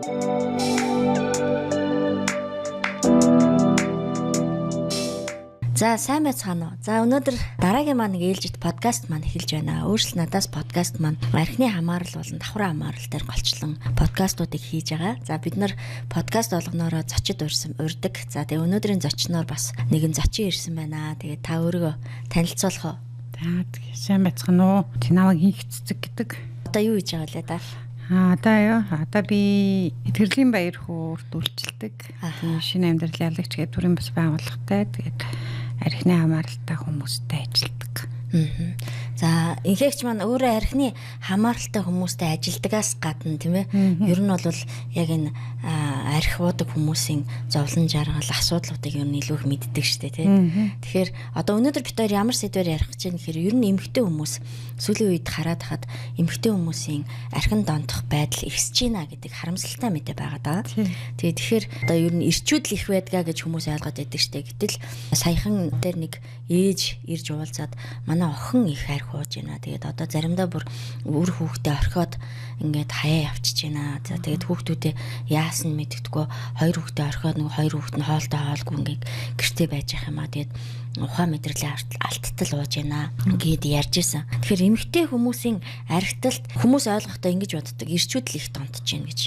За сайн байцгаана уу. За өнөөдөр дараагийн маань ээлжит подкаст маань эхэлж байна. Өөрчлөл надаас подкаст маань архины хамаарал болон давхар хамаарал дээр голчлон подкастуудыг хийж байгаа. За бид нар подкаст болгоноороо зочид урьдаг. За тэгээ өнөөдрийн зочноор бас нэгэн зочин ирсэн байна. Тэгээ та өөрийгөө танилцуулах уу? За сайн байцгаана уу. Чинаваг хийх цэцэг гэдэг. Одоо юу хийж байгаа вэ даа? Одоо би Итгэрлийн баяр хөөрт үйлчилдэг. Шинэ амьдрал ялагч гэдэг төрлийн бас байгууллагатай. Тэгээд архины хамааралтай хүмүүстэй ажилладаг. За инхэгч маань өөрөө архины хамааралтай хүмүүстэй ажилдагаас гадна тийм ээ. Ер нь бол яг энэ архи уудаг хүмүүсийн зовлон жаргал асуудлуудыг ер нь илүү их мэддэг шүү дээ тийм. Тэгэхээр одоо өнөөдөр бид хоёр ямар сэдвээр ярих гэж байна гэхээр ер нь эмэгтэй хүмүүс сүүлийн үед хараад хахад эмэгтэй хүмүүсийн архин донтох байдал ихсэж байна гэдэг харамсалтай мэдээ байгаа даа. Тэгэхээр одоо ер нь ирчүүд л их байдгаа гэж хүмүүс ойлгоод байдаг шүү дээ. Гэтэл саяхан дээр нэг ээж ирж уулзаад манай охин их архи ууж байна. Тэгээд одоо заримдаа бүр үр хүүхдээ орхиод ингээд хаяа явчихж байна. За тэгээд хүүхдүүдээ яасан мэддэггүй хоёр хүүхдээ орхиод нэг хоёр хүүхд нь хоолтой хоолгүй ингээд гэртээ байж ах юм аа. Тэгээд ухаан мэдрэлийн алттал ууж байна гэд ярьж исэн. Тэгэхээр эмэгтэй хүмүүсийн архиталт хүмүүс ойлгохдоо ингэж боддог. Ирчүүд л их донтож байна гэж.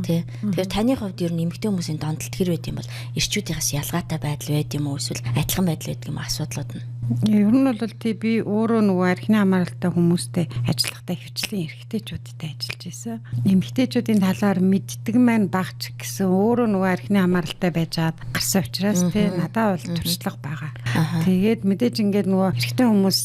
Тэ. Тэгэхээр таны хувьд ер нь эмэгтэй хүмүүсийн донтолт хэр байд юм бол ирчүүдийнхээс ялгаатай байдал байд юм уу эсвэл адилхан байдал байдаг юм асуудлууд нь? Ер нь бол би өөрөө нөгөө архины хамааралтай хүмүүстэй ажиллахдаа хвчлэн эрэгтэйчүүдтэй ажиллаж байсан. Эмэгтэйчүүдийн талаар мэддэг маань багч гэсэн өөрөө нөгөө архины хамааралтай байжгаад гарсан учраас тий надад бол туршлага байгаа. Тэгээд мэдээж ингээд нөгөө эрэгтэй хүмүүс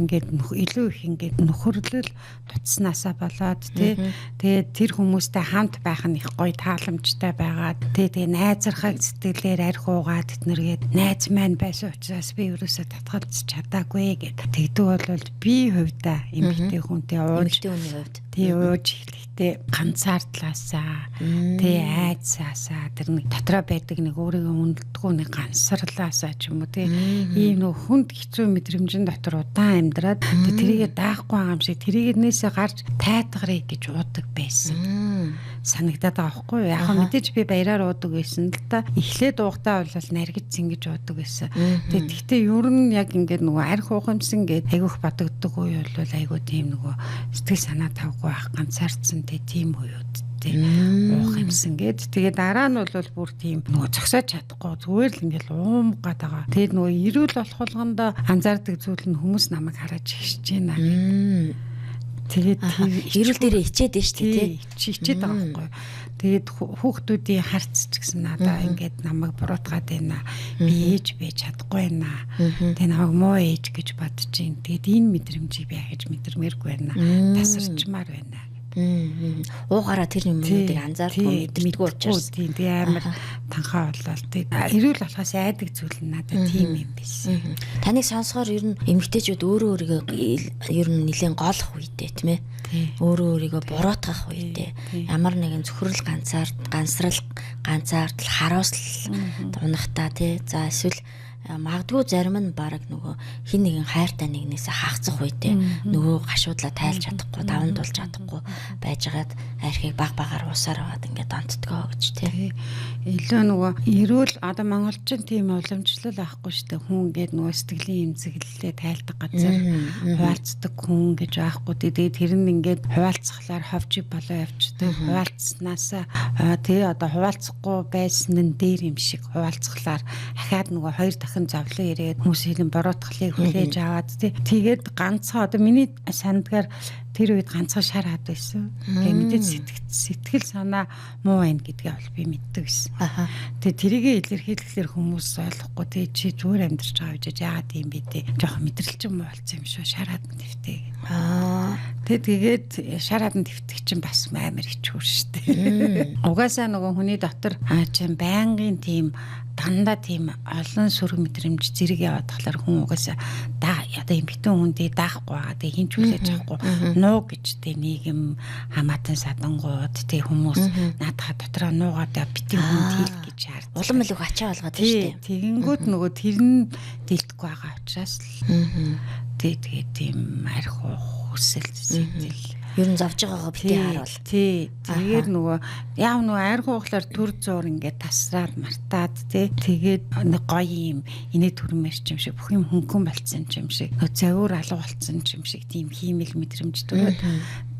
ингээд илүү их ингээд нөхөрлөл тутснаасаа болоод тий тэгээд тэр хүмүүстэй хамт байх нь их гоё тааламжтай байгаад тэгээ найзрахаг сэтгэлээр архи уугаад тэднэргээд найз маань байсан учраас би ерөөсөө татгалзах чадаагүй гэдэг. Тэгдэг бол би хувьдаа эмэгтэй хүнтэй эмэгтэй хүний хувьд тий ууж эхлэхдээ ганцаардлаасаа тий айцаасаа тэр нэг дотроо байдаг нэг өөрийгөө хүндэлдэггүй нэг гансарлаасаа ч юм уу тий ийм нөх хүнд хэцүү мэдрэмжин дотор удаан амьдраад тэрийгэ даахгүй байгаа юм шиг тэрийгнээсээ гарч тайтгарыг гэж уудаг байсан. Санагдаад байгаа байхгүй юу? Яг мэдээж би баяраар уудаг байсан л да. Эхлээд уухдаа бол наргиж зингэж уудаг байсан. Тэгэхдээ ер нь яг ингээд нөгөө архи уух юмсан гээд айгүйх бодогддог үе бол айгүй тийм нөгөө сэтгэл санаа тавгүй байх ганцаардсан тийм үеуд уух юмсан гээд тэгээ дараа нь бол бүр тийм нөгөө зогсоож чадахгүй зүгээр л ингээл уум гад байгаа. Тэгээд нөгөө эрүүл болох болгондоо анзаардаг зүйл нь хүмүүс намайг хараад ихшэж байна гэдэг. Тэгээд эрүүл дээрээ хичээд дээ шүү дээ тий. Хичээд байгаа байхгүй. Тэгээд хүүхдүүдийн харц ч гэсэн надаа ингээд намайг буруутгаад байна. Би ээж байж чадахгүй байна. Тэгээд намайг муу ээж гэж бодож байна. Тэгээд энэ мэдрэмжийг би яаж мэдэрмээргүй байна. Тасарчмаар байна. Уугаараа тэр юмнуудыг анзаарахгүй мэддэггүй учраас тийм амар танхаа болол тийм эрүүл болохоос айдаг зүйл нь надад тийм юм байсан. Таныг сонсохоор ер нь эмэгтэйчүүд өөрөө өөрийгөө ер нь нэлээд голох үедээ тийм ээ. Өөрөө өөрийгөө буруутгах үедээ ямар нэгэн зөвхөрл ганцаарл хараасл унахтаа тий. За эсвэл магадгүй зарим нь баг нөгөө хин нэгэн хайртай нэгнээс хаахцах үедээ нөгөө гашуудлаа тайлж чадахгүй, даван тулж чадахгүй байжгаад архийг баг-багаар усаар аваад ингээд донтдгоо гэж тий. Илүү нөгөө эрүүл одоо монголчин тийм уламжлал авахгүй шүү дээ. Хүн ингээд нөгөө сэтгэлийн эмзэглэлээ тайлдаг газар хуваалцдаг хүн гэж байхгүй. Тэгээд тэр нь ингээд хуваалцахлаар ховжиг болоо явчихдаг. Хуваалцснаасаа тий одоо хуваалцахгүй байсан нь дээр юм шиг хуваалцахлаар ахаад нөгөө хоёр дахин зовлон ирээд хүмүүсийн буруутгалыг хүлээж аваад тэгээд ганцхан одоо миний сандгаар тэр үед ганцхан шар хад байсан. Тэгээд мэдээд сэтгэл санаа муу байна гэдгээ бол би мэддэг байсан. Тэгээд тэрийгэ илэрхийлэхээр хүмүүс ойлгохгүй тэгээд чи зүгээр амьдарч байгаа гэж яагаад юм бэ те. Жохон мэдрэлчин муу болсон юм шүү. Шар хад нэвтэй. Тэгээд шар хад нэвтэх чинь бас амар хэцүү шүү дээ. Угаасаа нөгөө хүний дотор чинь байнгын тийм дандаа тийм олон сөрөг мэдрэмж зэрэг яваад тахлаар хүн угаасаа одоо эмхтэн хүндээ даахгүй байгаа. Тэгээ хинч хүлээж авахгүй нуу гэж тэ нийгэм хамаатан садангууд тэ хүмүүс наадхаа дотроо нуугаад битгий хүнд хэл гэж шаард. Улам илүү ачаа болгоод тийм. Тэгэнгүүт нөгөө тэр нь дэлдэхгүй байгаа учраас л тэгээд тийм арх хүсэл сэтгэл Ер нь зовж байгаагаа битээ харуул. Тий. Тэгээд нөгөө яав нөгөө айрхуу ухлаар төр зуур ингээд тасраад мартаад тий. Тэгээд нэг гоё юм инээ төрмөр юм шиг бүх юм хөнгөн болцсон юм шиг. Завуур алга болцсон юм шиг тийм хиймэл мэдрэмж төрөөд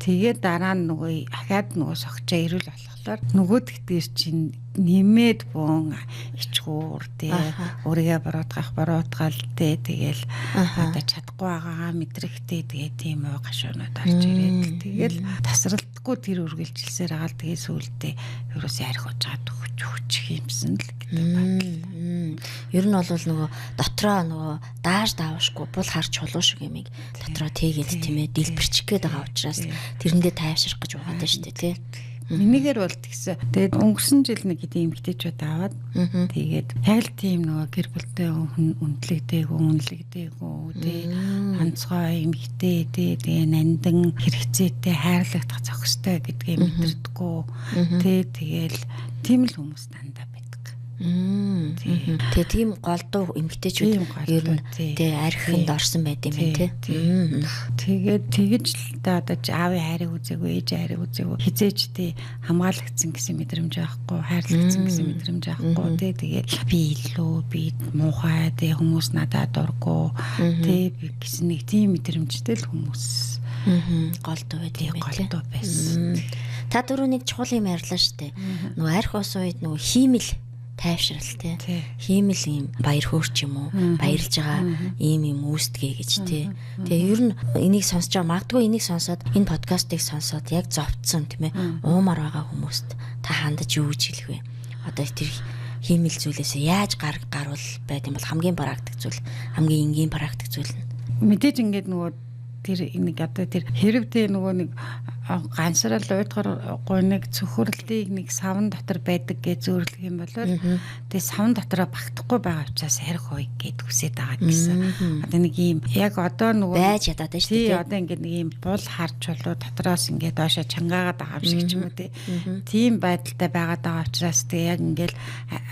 тэгээд дараа нь нөгөө ахаад нөгөө согчоо ирүүл болохоор нөгөө тэгтэр чинь нэмээд бун ичгүүр тий өөрийгөө буруутгаал тий тэгэл одоо чадахгүй байгаагаа мэдрэгтэй тэгээ тийм уу гашуунууд орж ирээд тэгэл тасралтгүй тэр үргэлжилсээр агаал тэгээ сүултээ ерөөсөө архиж чад хүч юмсан л гэдэг байна. Ер нь бол нөгөө дотроо нөгөө daаш давшгүй бул харж чулуу шиг юмыг дотроо тэгээд тийм ээ дэлбэрчих гээд байгаа учраас тэрэндээ тайвшрах гэж угаадаг шүү дээ тий. Минийгээр бол тэгсэн. Тэгээд өнгөрсөн жил нэг тийм эмгтээчүүд аваад тэгээд яг л тийм нөгөө гэр бүлтэй үнэлэгдээгүй тий онцгой эмгтээ тий тэгээ нандин хэрэгцээтэй хайрлагдах зохистой гэдгээ мэдэрдэггүй тий тэгээл тийм л хүмүүс дандаа байдаг. Тэгээ тийм голдуу эмгтээчүүд ер нь тий архинд орсон байт юм тий. Тэгээд тэгэж л одоо аавын хайрыг үзээгүй, ээж хайрыг үзээгүй, хизээж тий хамгаалагдсан гэсэн мэдрэмж байхгүй, хайрлагдсан гэсэн мэдрэмж байхгүй тий. Тэгээд би илүү би муухай тий хүмүүс надад дурггүй тий гэсэн нэг тийм мэдрэмжтэй л хүмүүс голдуу байт юм тий. Голдуу байсан. Та дөрөв нэг чухал юм ярьлаа шүү дээ. Нөгөө арх ус үед нөгөө хиймэл тайвшрал тий. Хиймэл юм баяр хөөрч юм уу? Баярлж байгаа ийм юм үүсдэгэ гэж тий. Тэгээ ер нь энийг сонсож байгаа магадгүй энийг сонсоод энэ подкастыг сонсоод яг зовцсон тийм ээ. Уумар байгаа хүмүүст та хандаж юу гэж хэлэх вэ? Одоо тэр хиймэл зүйлээс яаж гарвал байд юм бол хамгийн практик зүйл, хамгийн энгийн практик зүйл нь. Мэдээж ингээд нөгөө тэр нэг одоо тэр хэрвээ нөгөө нэг гансрал уйдгар гоныг цөхөрлөлийг нэг савн дотор байдаг гэж зөөрлөх юм бол тэгээ савн дотроо багтахгүй байгаа учраас арх хойг гэд хүсэж байгаа гэсэн. Одоо нэг юм яг одоо нөгөө байж ядаад байна шүү дээ. Одоо ингээд нэг юм бул харж болоо дотроос ингээд доошо чангаагаад байгаа юм шиг ч юм уу тийм байдалтай байгаад байгаа учраас тэгээ яг ингээд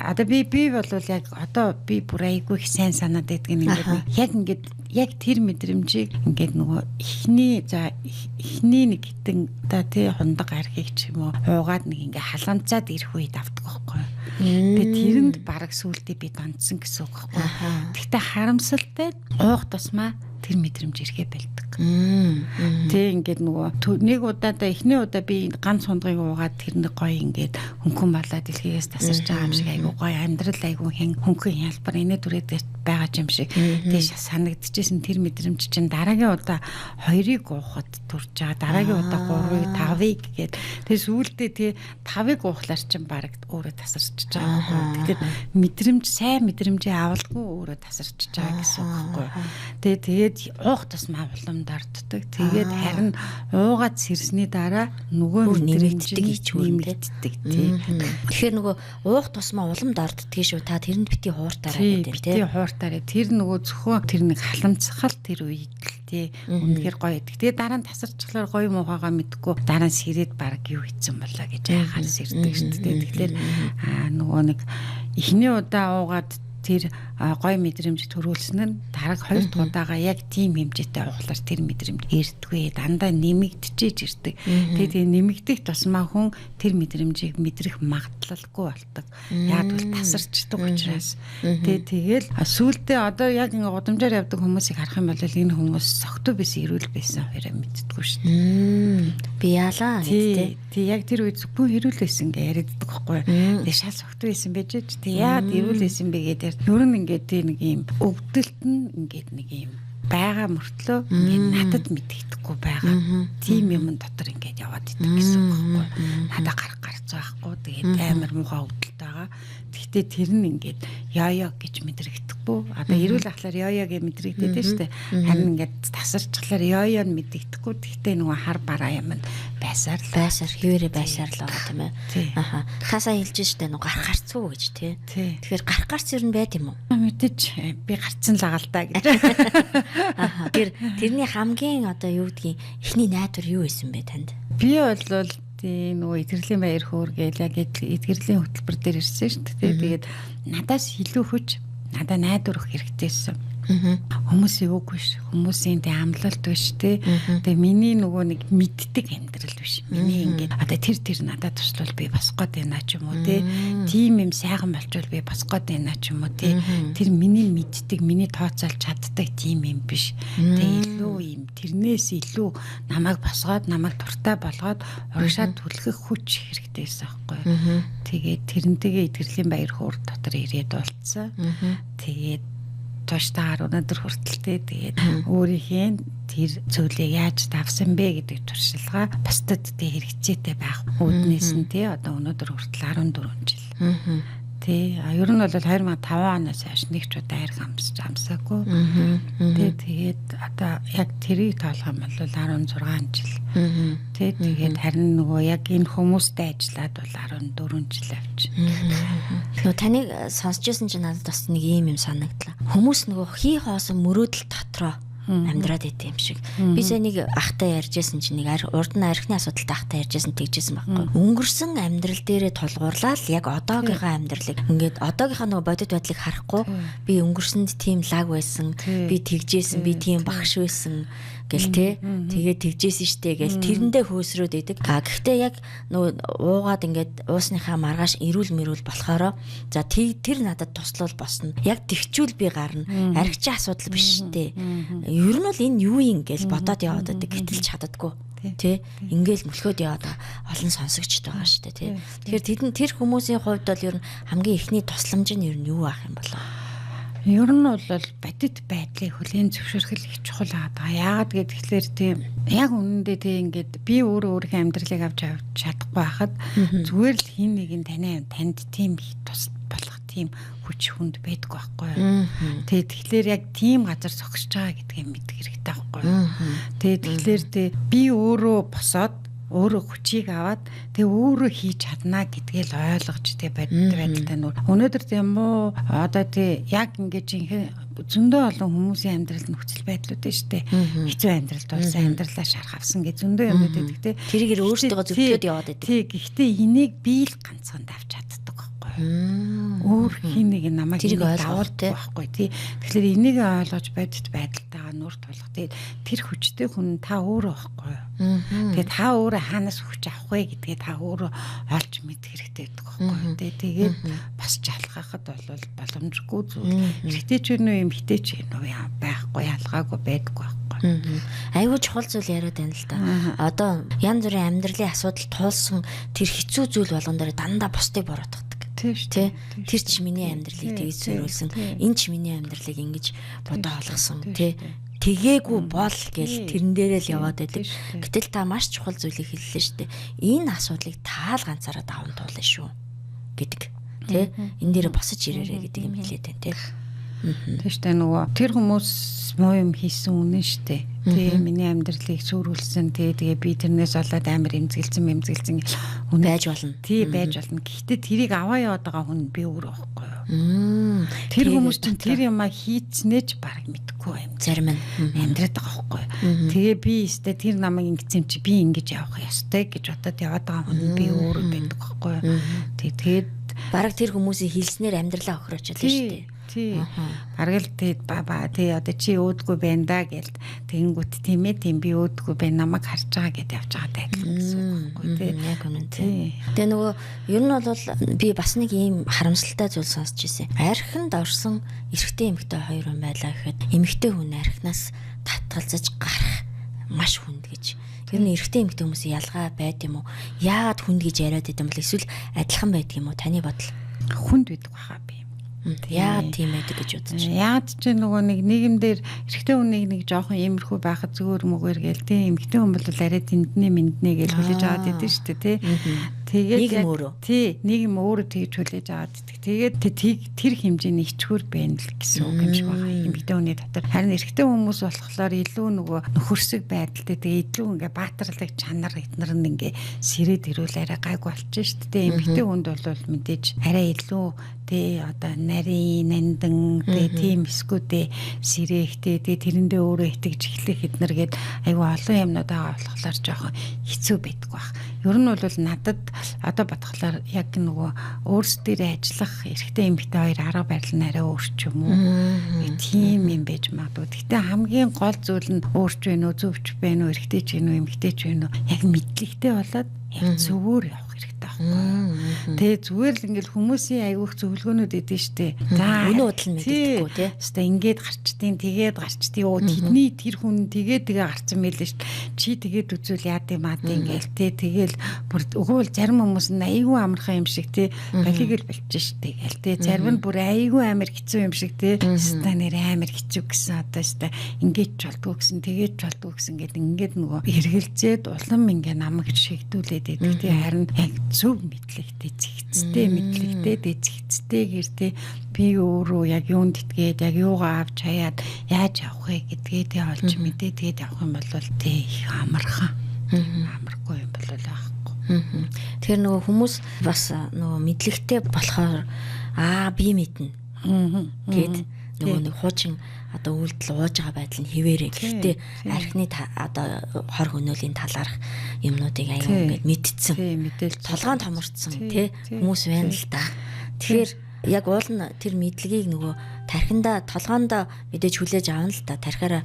одоо би бол яг одоо би бүр айгүй их сайн санаад байдаг юм ингээд яг тэр мэдрэмжийг ингээд нөгөө ихний нэг хитэн та тий хундаг архийг ч юм уу уугаад нэг ингээ халамцаад ирэх үед авдаг байхгүй. Тэгээд тэрэнд бараг сүултээ би донцсон гэсэн үг байхгүй. Гэхдээ харамсалтай уух тусмаа тэр мэдрэмж ирэхэ бэлдэг. Тэг ингээд нөгөө нэг удаадаа эхний удаа би ганц хундгыг уугаад тэр нэг гоё ингээд хөнгөн балаа дэлхийгээс тасарч байгаа юм шиг айгу гоё амьдрал айгу хөнгөн ялбар инээ түрээд байгаа юм шиг тийш санагдчихсэн тэр мэдрэмж чинь дараагийн удаа 2-ыг уухад төрж байгаа. Дараагийн удаа 3-ыг 5-ыг гээд тэр сүүлдээ тий 5-ыг уухлаар чинь бараг өөрөө тасарч байгаа. Тэгэхээр мэдрэмж сайн мэдрэмжээ авалгүй өөрөө тасарч байгаа гэсэн үг байхгүй. Тэгээд уух тусмаа улам дарддаг. Тэгээд харин уугаад сэрсний дараа нөгөө нэмэгддэг гэж нэмэгддэг тий. Тэгэхээр нөгөө уух тусмаа улам дарддаг шүү. Та тэрэнд бити хууртаараа гэдэг тий. Бити хууртаараа тэр нөгөө зөвхөн тэр нэг халамцхал тэр үед л тий. Үнэхээр гоё идэг. Тэгээд дараа нь тасарчлаар гоё муухайгаа мэдгүй дараа нь сэрээд баг юу хийцэн болоо гэж яхаар сэрдэг шүү дээ. Тэгэхээр нөгөө нэг эхний удаа уугаад тэр гой мэдрэмж төрүүлсэн нь дараг 2 дахь удаага яг тийм хэмжээтэй ууглаар тэр мэдрэмж эртгүй дандаа нэмэгдчихэж ирдэг. Тэгээд нэмэгдэх тусмаа хүн тэр мэдрэмжийг мэдрэх магадлалгүй болдог. Яг бол тасарчдаг учраас. Тэгээд сүүлдээ одоо яг ингээ гудамжаар явдаг хүмүүсийг харах юм бол энэ хүмүүс согтуу байсан эрүүл байсан хоёроо мэддэггүй шүү дээ. Би яалаа гэдэг. Тэг яг тэр үед зөвхөн эрүүл байсан гэж яриаддаг байхгүй. Тэгээд шал согтуу байсан байж ч тэг яад эрүүл байсан бэ гэдэг. Ер нь ингээд нэг юм өвдөлт нь ингээд нэг юм байгаа мөртлөө ингээд надад мэдэгдэхгүй байгаа. Тийм юм дотор ингээд яваад идэг гэсэн үг байхгүй. Надад гарц байхгүй. Тэгээд амар муухай өвдөлт байгаа. Гэхдээ тэр нь ингээд ёо гэж мэдрэгдэхгүй. Одоо эрүүл ахлаар ёо гэж мэдрэгдээд дээ шүү дээ. Харин ингээд тасарчлаар ёо нь мэдэгдэхгүй. Гэхдээ нөгөө хар бараа юм байсаар хിവэрэ байсаар л байгаа тийм ээ. Аха. Тасаа хэлж штэ нөгөө гарцгүй гэж тий. Тэгэхээр гарц ер нь байд юм уу? Мэдээж би гарцсан л агаал та гэж. Аха. Тэрний хамгийн одоо юу гэдгийг эхний найдвар юу байсан бэ танд? Би бол тийм нөгөө эдгэрлийн баяр хөөр гээл яг эдгэрлийн хөтөлбөр дээр ирсэн шүү дээ. Тэгээд надаас илүү хүч надаа найдвар өгөх хэрэгтэйсэн. Хүмүүсийн үг биш. Хүмүүсийн тэ амлалт биш те. Тэгээ миний нөгөө нэг мэддэг амьдрал биш. Миний ингээд одоо тэр надад туслал би бас гот байна ч юм уу те. Тим юм сайхан болчвол би бас гот байна ч юм уу те. Тэр миний мэддэг, миний тооцоолж чаддаг тим юм биш. Тэгээ илүү юм тэрнээс илүү намайг босгоод намайг дуртай болгоод урагшаад түлхэх хүч хэрэгтэйсэн аахгүй. Тэгээд тэрнтэйгээ Идгэрлийн баяр хөөр дотор ирээд болцсон. Тэгээд туштаар өнөөдөр хүртэлтэй тэгээд өөрийнхөө тэр зүйлийг яаж давсан бэ гэдэг туршилгаа бусдад тэ хэрэгцээтэй байх үүднээс нь тий одоо өнөөдөр хүртэл 14 жил. Тий ер нь бол 2005 оноос хойш нэг ч удаа арх амсаагүй. Тэгээд одоо яг тэрийг тоолох юм бол 16 жил. Тэгээд харин нөгөө яг энэ хүмүүстэй ажиллаад бол 14 жил авчих. Нөгөө таныг сонсч байсан чинь надад бас нэг юм санагдлаа. Хүмүүс нөгөө хий хоосон мөрөөдөл дотроо амьдраад идэв юм шиг. Би сая нэг ахтай ярьжсэн чинь нэг урд нь архины асуудалтай ахтай ярьжсэн тэгжсэн байхгүй. Өнгөрсөн амьдрал дээрээ тулгуурлаад яг одоогийнхаа амьдралыг ингээд одоогийнхаа нөгөө бодит байдлыг харахгүй би өнгөрсөнд тийм лаг байсан, би тэгжсэн, би тийм багш байсан гэл те. Тэгээд тэгжсэн штэ гэл тэрэндээ хөөсрөөд идэг. Гэхдээ яг нөгөө уугаад ингээд уусныхаа маргааш эрүүл мэрүүл болохоро за тэр надад туслал босно. Яг тэгчүүл би гарна. Архичийн асуудал биш штэ. Ер нь бол энэ юу юм гээл бодоод яваад байдаг гэтэлж чаддаггүй тий ингээл мөлхөөд яваад олон сонсогчд байгаа шүү дээ тий. Тэгэхээр тэр хүмүүсийн хувьд бол ер нь хамгийн ихний тусламж нь ер нь юу ах юм болоо? Ер нь бол бодит байдлыг хүлээн зөвшөөрөх их чухал байгаа. Яагаад гэвэл тийм яг үнэндээ тийм ингээд би өөрийнхөө амьдралыг авч чадахгүй байхад зүгээр л хин нэг нь танд тийм их тус болох тийм хүч хүнд байдаг байхгүй юу. Тэгэхээр яг тийм газар зогсож байгаа гэдгийг мэдэх хэрэгтэй байхгүй юу. Тэгэхээр би өөрөө босоод өөрөө хүчийг аваад тэгээ өөрөө хийж чадна гэдгийг л ойлгож тэгээ байдалтай нөр. Өнөөдөр тийм үү одоо тий яг ингэж зөндөө олон хүмүүсийн амьдралд нөхцөл байдлууд дээ шүү дээ. Хэцүү амьдралд болсон амьдралаа шарах авсан гэж зөндөө юм байдаг тий. Тэрийг өөрсдөө зөвлөд яваад байдаг. Тий гэхдээ энийг би л ганцхан давж чаддаг байхгүй юу. Өөр хин нэг намайг давуулдаг байхгүй тий. Тэгэхээр энийг ойлгож бодит байдалтайгаа нүр тулах. Тэгээд тэр хүчтэй хүн та өөрөө байхгүй юу. Тэгээд та өөрөө хаанаас хүч авах вэ гэдгээ та өөрөө олж мэдэх хэрэгтэй байдаг байхгүй юу. Тэгээд бас жалгахад бол боломжгүй зүйл. Эрэгтэй ч юм уу эмэгтэй ч юм уу байхгүй ялгаагүй байдаггүй байхгүй. Айгуу чухал зүйл яриад байна л да. Одоо янз бүрийн амьдралын асуудал туулсан тэр хэцүү зүйл болгон дээр дандаа бусдыг буруутгадаг. Тэ тэр ч миний амьдралыг тэгж зориулсан. Энэ ч миний амьдралыг ингэж бодоо олгосон тэ. Тэгээгүй бол гэл тэрэн дээрээ л яваад байдаг. Гэтэл та маш чухал зүйлийг хэллээ шүү дээ. Энэ асуудлыг таал ганцаараа даван туулна шүү гэдэг. Тэ энэ дээр босож ирээрэй гэдэг юм хэлээд байна тэ. Тэш тэ нөгөө тэр хүмүүс муу юм хийсэн үнэн штэ. Тэгээ миний амьдралыг сүрүүлсэн тэгээ би тэрнээс болоод амар эмзэглсэн байж болно. Тий байж болно. Гэхдээ тэрийг аваа яваад байгаа хүн би өөрөө байхгүй юу. Тэр хүмүүс чинь тэр юмаа хийцнээ ч баг мэдэхгүй юм. Зарим нь амьдраад байгаа байхгүй юу. Тэгээ би өстэй тэр намайг ингэсэн чи би ингэж явах ёстой гэж бодоод яваад байгаа хүн би өөрөө байдаг байхгүй юу. Тэгээд бараг тэр хүмүүсийн хэлснээр амьдралаа охироочл шүү дээ. Тий. Бараг л тий одоо чи өөдгөө байна да гэл тэгэнгүүт тийм би өөдгөө байна намайг харж байгаа гэдээ явж байгаа даа гэсэн үг байхгүй тий. Яг үнэн тий. Тэгээ нөгөө ер нь бол би бас нэг ийм харамсалтай зүйл сонсч ирсэн. Архинд орсон эрэгтэй эмэгтэй хоёр хүн байлаа гэхэд эмэгтэй хүн архинаас татгалзаж гарах маш хүнд гэж. Ер нь эрэгтэй эмэгтэй хүмүүсийн ялгаа байд юм уу? Яагаад хүнд гэж яриад байд юм бол эсвэл адилхан байдаг юм уу? Таны бодол. Хүнд байдаг баха би. Яагаад тийм байдаг гэж бодож байна? Яагаад ч нөгөө нэг нийгэмдэр эрэгтэй хүнийг нэг жоохон иймэрхүү байхад зүгээр мөгөр гээл тийм эмэгтэй хүн бол арай тэнднээ мэнднээ гэж хүлээж аваад идэв шүү дээ тий. Тэгээд нийгэм өөрөө тэгж хүлээж аваад идэг. Тэгээд тэр хэмжээний ичгүүр байна л гэсэн үг юм шиг байна. Эмэгтэй хүний дотор харин эрэгтэй хүмүүс болохоор илүү нөгөө нөхөрсөг байдалтай тэгээд илүү ингээ баатарлаг чанар эднэр нь ингээ сэрээд ирүүл арай гайгүй болчихно шүү дээ. Эмэгтэй хүнд бол мэдээж арай илүү тий одоо нарийн нандан тийм эсгүүдээ сэрэхтэй тий тэрэндээ өөрөө итгэж эхлэх эднэр гээд айгүй олон юмнууд байгаа болохоор жоохон хэцүү байдаг баг. Ер нь бол надад одоо бодглохлоор яг нөгөө өөрсдөө ажиллах эрэгтэй эмэгтэй хоёр арга барил нь арай өөрч юм уу? Тийм юм байж магадгүй. Гэхдээ хамгийн гол зүйл нь өөрч вэ нөө зөвч вэ нөө эрэгтэй ч вэ нөө эмэгтэй ч вэ нөө яг мэдлэгтэй болоод яг зөвөр явах хэрэгтэй байхгүй. Тэгээ зүгээр л ингээл хүмүүсийн айгүйх зөвлөгөөнүүд идэв штэ. За өнөө удал нь мэддэггүй тий. Хэвээ ингээд гарчдیں۔ Тэгээд гарчдیں۔ Оо тэдний тэр хүн тэгээ гарцсан мэлээ штэ. Чи тэгээд үзүүл яад юм аа ингээл тий. Тэгээл бүр өгөөл зарим хүмүүс нь айгүй амархан юм шиг тий. Балиг л болчих штэ. Гээл тий. Зарим нь бүр айгүй амар хэцүү юм шиг тий. Ста нэр амар хэцүү гэсэн одоо штэ. Ингээд ч болдгоо гэсэн тэгээд ч болдгоо гэсэн ингээд нөгөө эргэлзээд улам ингээ намайг шигдүүлээд идэг тий. Харин яг зөв мэдлэгтэй зэгцтэй мэдлэгтэй зэгцтэй гэртэй би өөрөө яг юунд итгээд яг юугаа авч хаяад яаж авах вэ гэдгээ олж мэдээ тэгээд явах юм бол тий их амархан амаргүй юм бол аахгүй. Тэгэхээр нөгөө хүмүүс бас нөгөө мэдлэгтэй болохоор би мэднэ гэд нөгөө нэг хуучин одоо үйлдэл ууж байгаа байдал нь хിവэрэ. Гэхдээ архины одоо хор хөнөөлийн талаарх юмнуудыг аюу ингээд мэдсэн. Толгойн томорцсон тий хүмүүс байна л да. Тэгэхээр яг уул нь тэр мэдлэгийг нөгөө тархиндаа толгоондоо мэдээж хүлээж авна л да. Тархиараа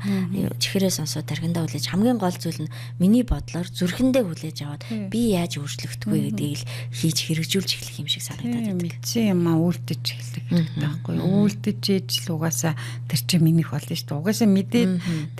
чихрээ сонсоод тархиндаа хүлээж хамгийн гол зүйл нь миний бодлоор зүрхэндээ хүлээж аваад би яаж өөрчлөгдөх вэ гэдгийг л хийж хэрэгжүүлж эхлэх юм шиг санагдаад байна. Мэдсэн юм аа үлдэж эхлэх хэрэгтэй байхгүй юу? Үлдэж ээж л угаасаа тэр чинь минийх болно шүү дээ. Угаасаа мэдээд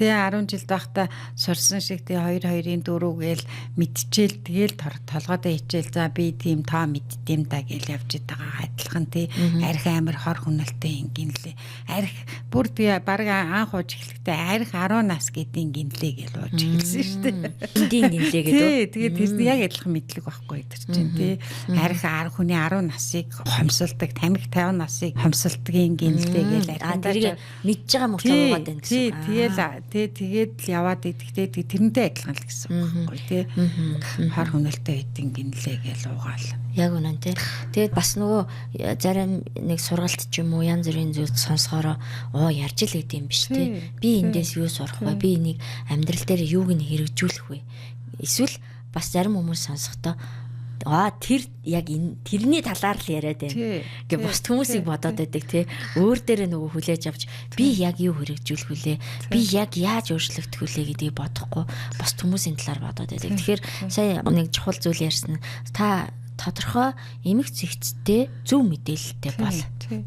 тэгээ 10 жил байхдаа сурсан шиг тэгээ 2-2-ын 4 гээл мэдчихэл тэгээл толгойдоо хичээл за би тийм тоо мэддэм да гээл явж байгаа адилхан тий арх амар хор хүнэлтэй ингэнлээ. Арх бүр тэгээ баг анх ууж эхлэхдээ арх 10 нас гэдгийн гинлээ гэж ууж эхэлсэн шүү дээ. Эндийн гинлээ гэдэг. Тэгээд тэр яг адилхан мэдлэг байхгүй тэр чинь тий. Арх хүний 10 насыг хомсолдог, тамхи 50 насыг хомсолдгийн гинлээ гэж тэрийг мэдж байгаа мөртлөө уугаад байна гэсэн. Тэгээд л яваад идэхтэй тэрнтэй адилхан л гэсэн үг байхгүй тий. Хор хүнэлтэй эдийн гинлээ гэж уугаал. Яг үнэн тий. Тэгээд бас нөгөө зарим нэг сургалт ч юм уу янз бүрийн зүйл сонсохороо ярьж л идэм биш тий. Би эндээс юу сурах вэ? Би энийг амьдрал дээр юуг нь хэрэгжүүлэх вэ? Эсвэл бас зарим хүмүүс сонсохдоо тэр яг тэрний талаар л яриад байна. Гэ бос хүмүүсийг бодоод байдаг тий. Өөр дээрээ нөгөө хүлээж авч би яг юу хэрэгжүүлэх вүлээ? Би яг яаж өөрчлөгдөх вүлээ гэдгийг бодохгүй бос хүмүүсийн талаар бодоод байдаг. Тэгэхээр сая нэг чухал зүйл ярьсан. Та тодорхой эмх зэгцтэй зөв мэдээлэлтэй бол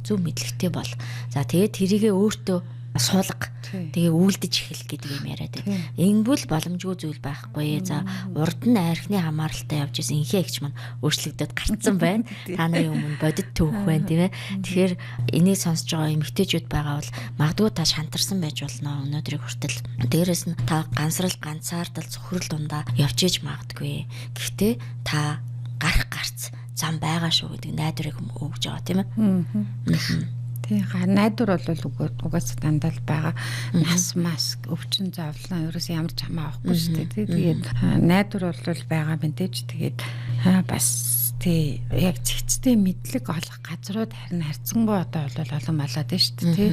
зөв мэдлэгтэй бол за тэгээд тэрийгэ өөртөө суулга тэгээ үйлдэж эхэл гэдэг юм яриад байна. Ингэвэл боломжгүй зүйл байхгүй. За урд нь архины хамааралтай явж исэн инхээ эгч маань өөрчлөгдөд гарцсан байна. Та нарын өмнө бодит төвөх байна тийм ээ. Тэгэхээр энийг сонсож байгаа эмэгтэйчүүд байгаа бол магадгүй та шантарсан байж болно өнөөдрийг хүртэл. Дээрээс нь та ганцаардал цөхрөл дундаа явж иж магадгүй. Гэхдээ та гарц зам байгаа шүү гэдэг найдварыг өгж байгаа тийм ээ. Тэгээ найдвар бол угаасаа дандаа л байгаа. Нас өвчин зовлон ерөөс ямар ч хамаа авахгүй шүү дээ. Тэгээд найдвар бол байгаа бинтэж тэгээд бас тий яг зэгцтэй мэдлэг олох газрууд харин харьцангуй одоо бол олон болоод байна шүү дээ.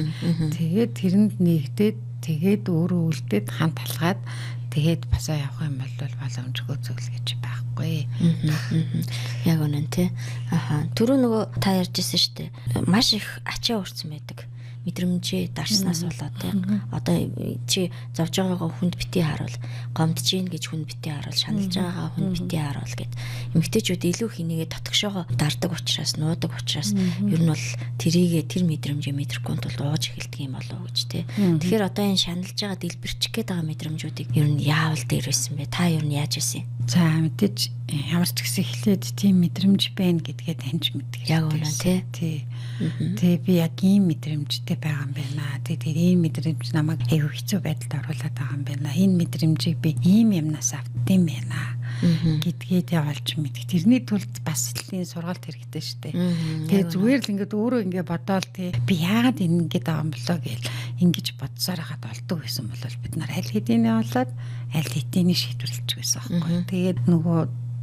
Тэгээд тэрэнд нэгдээд тэгээд өөрөө үлдээд хамт алгаад тэгээд басаа явах юм бол боломжгүй зүйл гэж байхгүй. Яг үнэн тий. Түрүү нөгөө та ярьжсэн шүү дээ. Маш их ачаа өрцөн байдаг. Мэдрэмжээ дарснаас болоод тий. Одоо чи зовж байгаагаа хүнд битгий харуул. Гомдж гин гэж хүнд битгий харуул. Шаналж байгаагаа хүнд битгий харуул гэд. Эмэгтэйчүүд илүү хийнийгээ дотгошоогоо дардаг учраас, нуудаг учраас ер нь бол тэр мэдрэмжээ мэдрэхгүй тул ууж эхэлдэг юм болов уу гэж тий. Тэгэхээр одоо энэ шаналж байгаа дэлбэрчих гээд байгаа мэдрэмжүүдийг ер нь яавал дээр байсан бэ? Та ер нь яаж байсан юм? За мэдээж ямар ч гэсэн эхлээд тийм мэдрэмж байна гэдгээ таньж мэддэг. Яг үнэн тий. Тэгээ би яг ийм мэдрэмжтэй байгаа юм байна. Тэгээд ийм мэдрэмж намайг аюу хэцүү байдалд оруулаад байгаа юм байна. Энэ мэдрэмжийг би ийм юмнаас автсан байна гэдгээд явуулж мэддэг. Тэрний тулд бас сэтгэлийн сургалт хэрэгтэй шүү дээ. Тэгээ зүгээр л ингээд өөрөө ингээд бодоол тий би яагаад ингэ гээд байгаа юм болоо гэж ингэж бодсоор хаад олдог байсан бол бид нар аль хэдийн болоод аль хэдийн шийдвэрлэж байсан байхгүй. Тэгээд нөгөө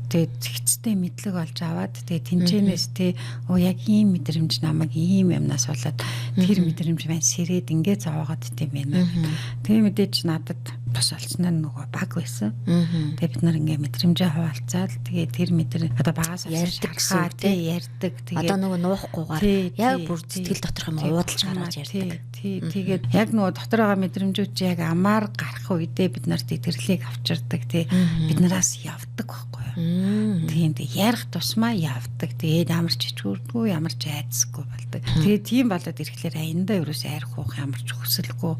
тэгээд зэгцтэй мэдлэг олж аваад тэгээд тэнцэнээс тий яг ийм мэдрэмж намайг ийм юмнаас болоод тэр мэдрэмж байна сэрээд ингээд зовоогоод тийм байна. Тэгээ мэдээж надад тус олцсон нь нөгөө баг байсан. Тэгээ бид нар ингээ мэдрэмжээ хуваалцаад тэгээ тэр одоо багаас ярьдаг шалхаа тий ярьдаг. Тэгээ одоо нөгөө нуухгүйгээр яг бүр сэтгэл доторх юм уудалж гаргаж ярьдаг. Тэгээд яг нөгөө дотор байгаа мэдрэмжүүд чи яг амаар гарах үедээ бид нарт идэрлийг авчирдаг тий. Бид нараас явдаг байхгүй юу. Тийм тий ярих тусмаа явдаг. Тэгээд ямар ч ичгүүрдгүй ямар ч айцгүй болдог. Тэгээд тийм болоод ирэхлээр аяндаа ерөөс айрах уух ямар ч хүсэлгүй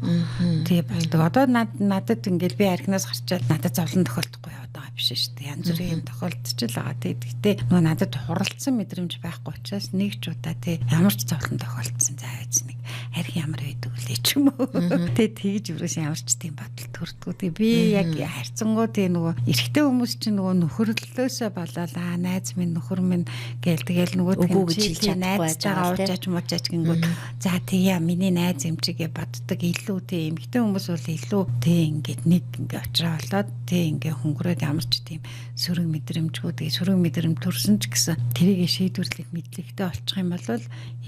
тий болдог. Одоо надад ингээл би архинаас гарчаад надад зовлон тохиолдохгүй одоо биш шүү дээ. Янз бүрийн юм тохиолдож л байгаа тий. Гэхдээ нөгөө надад хуралдсан мэдрэмж байхгүй учраас нэг ч удаа тий ямар ч зовлон тохиолдсон заавал нэг арх ямар байдаг үлээ ч юм уу. Тэгээ тэгж юурээс ямар ч тийм бодол төрдгөө. Тэгээ би яг харьцангуй тэгээ нөгөө эрэгтэй хүмүүс чинь нөгөө нөхөрлөлөөсөө болоод найз минь нөхөр минь гээл тэгэл нөгөө тийм найз байгаа уужаач муужаач гингүүд за тэгээ миний найз юм чигээ боддог илүү тийм эмэгтэй хүмүүс бол илүү тийм ингээд нэг ингээд очроо болоод тийм ингээд хөнгөрөөд ямар ч тийм сөрөг мэдрэмжгүй тэгээ сөрөг мэдрэмж төрсөн ч гэсэн тэрийг шийдвэрлэх мэдлэгтэй олчих юм бол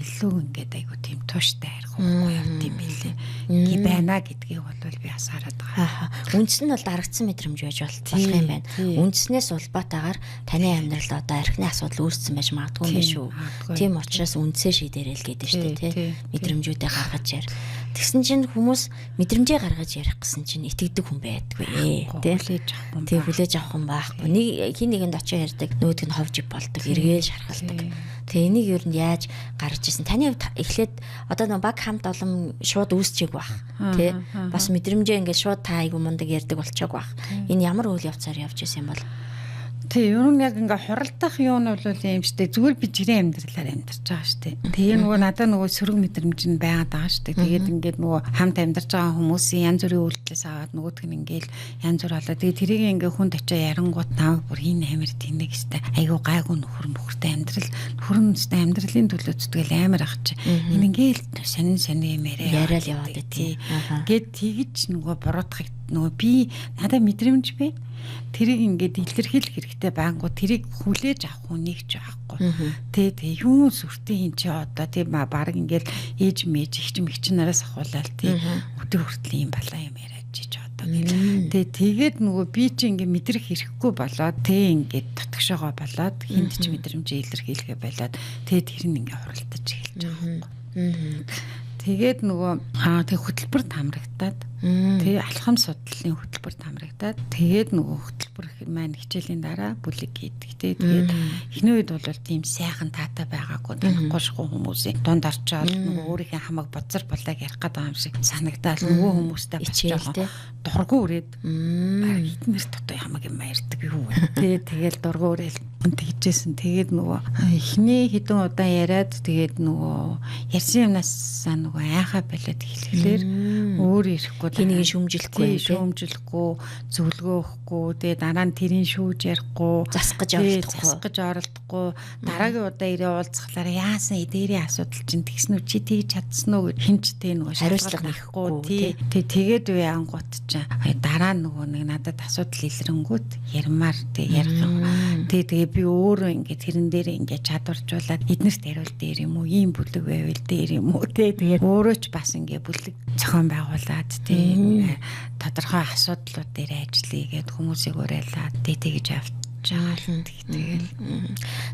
илүү ингээд айгу тийм тууштай харих уу явт юм билээ. Ий байна гэдгийг бол би бас хараад байгаа. Үндс нь бол дарагдсан мэдрэмж байж болох юм байна. Үндснээс улбаатаагаар таны амьдралд одоо архины асуудал үүссэн байж магадгүй юм шүү. Тийм учраас үндсээ шийдэрэй л гэдэг шүү дээ, тий. Мэдрэмжүүдээ гаргаж яар. Тэгсэн чинь хүмүүс мэдрэмжээ гаргаж ярих гэсэн чинь итгэдэг хүн байдгүй тий. Хүлээж авах хүн байхгүй. Нэг хин нэгэнд очиж ярьдаг, нөгөөдг нь ховж болдог, эргээл шархалдаг. Тэгээ энийг юу нь яаж гаргаж ирсэн? Таны эхлээд одоо нэг баг хамт олон шууд үүсчээг байх тий. Бас мэдрэмжээ ингээд шууд та айгу мундаг ярьдаг болчоог байх. Энэ ямар үйл явцаар явж исэн юм бол? Тэг ер нь яг ингээ хуралдах юу нь бол юм штэ зүгээр би жирийн амьдралаар амьдарч байгаа штэ. Тэгээ нөгөө надад нөгөө сөрөг мэдрэмж нь байгаад байгаа штэ. Тэгээд ингээд нөгөө хамт амьдарч байгаа хүмүүсийн янз бүрийн үйлдэлээс аваад нөгөөдг нь ингээл янз бүр болоо. Тэгээ тэрийг ингээ хүнд очиж ярангууд наа бүр энэ амир тэнэг штэ. Айгу гайгүй нөхөр мөхөртэй амьдрал нөхөрнөстэй амьдралын төлөө зүтгэл амир ах чи. Энэ ингээл сонин юм яриад яваад тий. Гэт тэгж нөгөө буруутгах нөгөө би надад мэдрэмж бай. Тэрийг ингээд илэрхийлэх хэрэгтэй байнгу тэрийг хүлээж авах хүнийг ч байхгүй. Тэгээ юу сүртэй юм чи одоо тийм баг ингээд ээж мэж ихч мэгч нараас ахуулаад тийм өдөр хүртэл юм балаа юм яриад чиж одоо. Тэгээд нөгөө би чи ингээд мэдрэх хэрэггүй болоод тийм ингээд дотгошоогоо болоод хинт ч мэдрэмжээ илэрхийлэхэ болоод тэгээд тэр нь ингээд хуралдаж эхэлж байгаа байхгүй. Тэгээд нөгөө тэг хөтөлбөрт хамрагтаад тэгээ алхам судлалын хөтөлбөрт хамрагтаад тэгээд нөгөө хөтөлбөр маань хичээлийн дараа бүлэг хийдэг. Тэгээд эхний үед бол тийм сайхан таатай байгаагүй танихгүй шгүй хүмүүсийн дунд орчоод нөгөө өөрийнхөө хамаг бозар булааг ярих гэдэг юм шиг санагдаад нөгөө хүмүүстэй бачиж дургу үрээд хитнэр дотоо хамаг юм ярьдаг юу вэ. Тэгээд дургу урээл тэгжсэн. Тэгээд нөгөө эхний хэдэн удаа яриад тэгээд нөгөө ярьсан юмнаас нөгөө айхаа болоод эхлэхлээр өөр ирэхгүй хэнийг шүүмжлэхгүй зөвлөгөө өгөхгүй тэгээд дараа нь тэрийн шүүж ярихгүй засгаж оролдохгүй дараагийн удаа ирээ уулзахлаар яасан эдгээрийн асуудал чинь тэгснүү чи тэгж чадсан уу гэж хинчтэй нөгөө хариуцлага нэхгүй тэгээд үе ангууд чинь дараа нь нөгөө нэг надад асуудал илрэнгүүт ярмаар ярих юм тэгээ би өөрөө ингээд тэрэн дээр ингээд чадваржуулаад эднэрт хариулт дээр юм уу ийм бүлэг байвал дээр юм уу тэгээд өөрөө ч бас ингээд бүлэг зохион байгуулад тодорхой асуудлууд дээр ажиллая гэд хүмүүсийг уриалаад тэгж авч жаал тэгэл.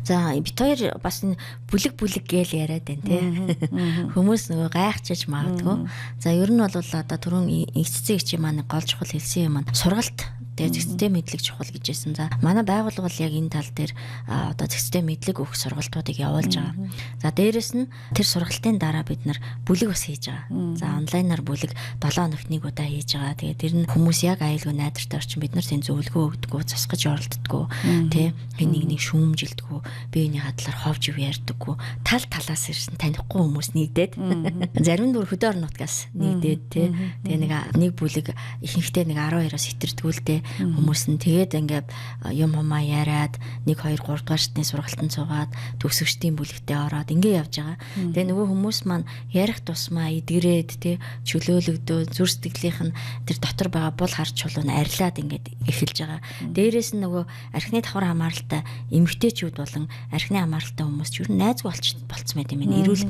За бит хоёр бас бүлэг гээл яриад байна тий. Хүмүүс нөгөө гайхчихж магадгүй. За ер нь бол одоо түрүүн эцсийн хичээл маань гол чухал хэлсэн юм маань сургалт зэгцтэй мэдлэг чухал гэжсэн. За манай байгууллага бол яг энэ тал дээр одоо зэгцтэй мэдлэг өгөх сургалтуудыг явуулж байгаа. За дээрэс нь тэр сургалтын дараа бид нар бүлэг бас хийж байгаа. За онлайнаар бүлэг 7 хоногт нэг удаа хийж байгаа. Тэгээд тэр нь хүмүүс яг аюулгүй найдвартай орчин бид нар тийм зөвлөгөө өгдөггүй, засгаж оролддоггүй, тий нэг шүүмжилдэггүй, биений хадлаар ховж ярьдаггүй. Тал талаас ирсэн танихгүй хүмүүс нэгдээд зарим нь хөдөө орон нутгаас нэгдээд тий. Тэгээ нэг бүлэг ихэнхдээ нэг 12-оос хитэрдгүүлдэ. хүмүүс нь тэгээд ингээд юм юмаа яриад 1 2 3 дугаар шатны сургалтанд суугаад төгсөгчдийн бүлэгтээ ороод ингээд явж байгаа. Тэгээ нөгөө хүмүүс маань ярих тусмаа эдгэрээд тий чөлөөлөгдөө зүр сэтгэлийнх нь тэр дотор байгаа бул харж чулуу нь арилаад ингээд эхэлж байгаа. Дээрээс нь нөгөө архины давхар хамааралтай эмэгтэйчүүд болон архины хамааралтай хүмүүс ч юу найзгүй болцсон байт юм байна. Эрүүл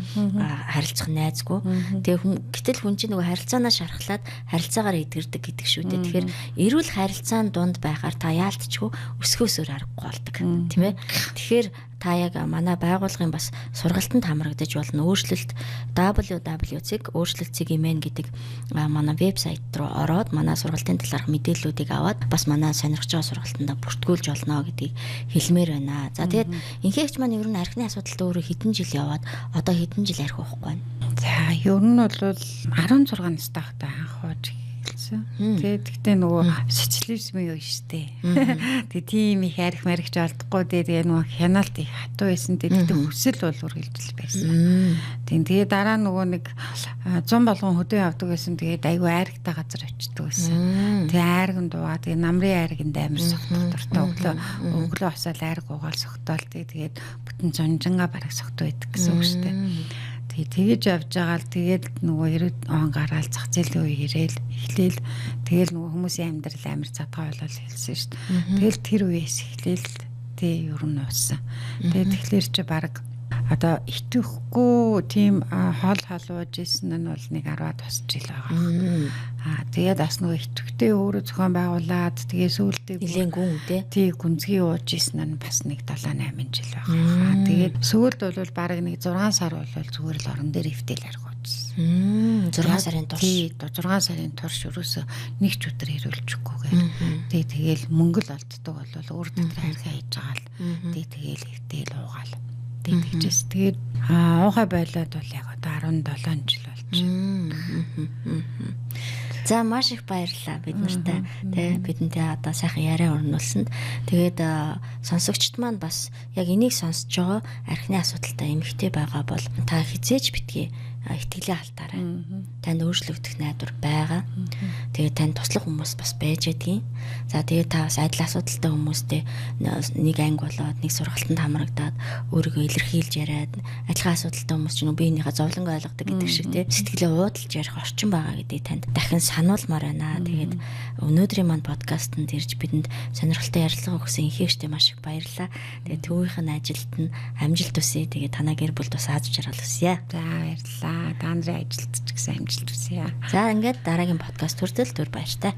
харилцах найзгүй. Тэгээ гэтэл хүн чинь нөгөө харилцаанаа шархлаад харилцаагаар эдгэрдэг гэдэг шүү дээ. Тэгэхээр эрүүл харилцаан дунд байхаар та яалтчгүй өсгөөсөөр аргагүй болдог тийм ээ. Тэгэхээр та яг манай байгууллагын бас сургалтанд хамрагдаж болно. Өөрчлөлт www.өөрчлөлт.cgmn гэдэг манай вебсайт руу ороод манай сургалтын талаарх мэдээллүүдийг аваад бас манай сонирхож байгаа сургалтанд бүртгүүлж болно гэдгийг хэлмээр байна. За тэгээд инхэгч маань ер нь архины асуудалтай өөрөө хэдэн жил яваад одоо хэдэн жил архи уухгүй байна. За ер нь бол 16 настай хата анх ууж хэлсэн. Тэгэхдээ нөгөө социализм юу штэ. Тэгээ тийм их арх маригч олдохгүй тэгээ нөгөө хяналт их хатуу байсан. Тэгэхдээ хүсэл бол үргэлжлэл байсан. Тэгээ дараа нөгөө нэг 100 болгон хөдөө явдаг байсан. Тэгээд айгүй айрагтай газар очдөг байсан. Тэгээ айрган дуугаа тэгээ намрын айрганд амар сохтох дуртай өглөө усаал айрг угаал сохтоол тэгээд бүтэн зунжингаа бараг сохт байдаг гэсэн үг штэ. Тэгэж явж байгаа л тэгээд нөгөө 90 он гараал зах зээлийн үе ирээл эхлээл тэгэл нөгөө хүмүүсийн амьдрал амар задгаа болол хэлсэн шүү дээ. Тэгэл тэр үеэс эхлээл тий ер нь уусан. Тэгээд тэгэхээр чи баг одоо итгэхгүй тийм хоол халууж исэн нь бол нэг 10-аад тосч ил байгаа. Тэгээд бас нөгөө итгэвтэй өөрөө зохион байгуулад тэгээ сүүлдээ нэлээд гүн үү тий гүнзгий ууж исэн нь бас нэг 7-8 жил байгаа. Тэгээд сүүлд бол баг нэг 6 сар бол зүгээр л орон дээр ивтэл арга уучихсан. 6 сарын турш. Тий 6 сарын турш ерөөсө нэг ч өдөр ирүүлчихгүйгээр. Тэгэл мөнгө л олддог бол өөр дотроо архи хийж байгаа л. Тэгэл ивтэл уугаал. Тэгжээс тэгээд уухай байлаад бол яг одоо 17 жил болж байна. За маш их баярлалаа бид нартай тий бидэнтэй одоо сайхан яриа өрнүүлсэнд. Тэгээд сонсогчд маань бас яг энийг сонсож байгаа архины асуудалтай эмэгтэй байгаа бол та хизээж битгий итгэлийн алтаарай. Танд өөрчлөгдөх найдвар байгаа. Тэгээд танд туслах хүмүүс бас байж байдгийн. За тэгээд та бас адил асуудалтай хүмүүстэй нэг анги болоод нэг сургалтанд хамрагдаад өөрийгөө илэрхийлж яриад адилхан асуудалтай хүмүүс ч биенийхээ зовлон ойлгодог гэдэг шиг тий сэтгэлээ уудалж ярих орчин байгаа гэдгийг танд дахин сануулмаар байна. Тэгээд өнөөдрийн маань подкастт ирж бидэнд сонирхолтой ярилцлага өгсөн инхэгчтэй маш их баярлалаа. Тэгээд төвийнхэн ажилд нь амжилт хүсье. Тэгээд танаа гэр бүлд бас ааж жаргал хүсье. За баярлалаа. Та нарын ажилд ч гэсэн амжилт хүсье. За ингээд дараагийн подкаст хүртэл түр баяртай.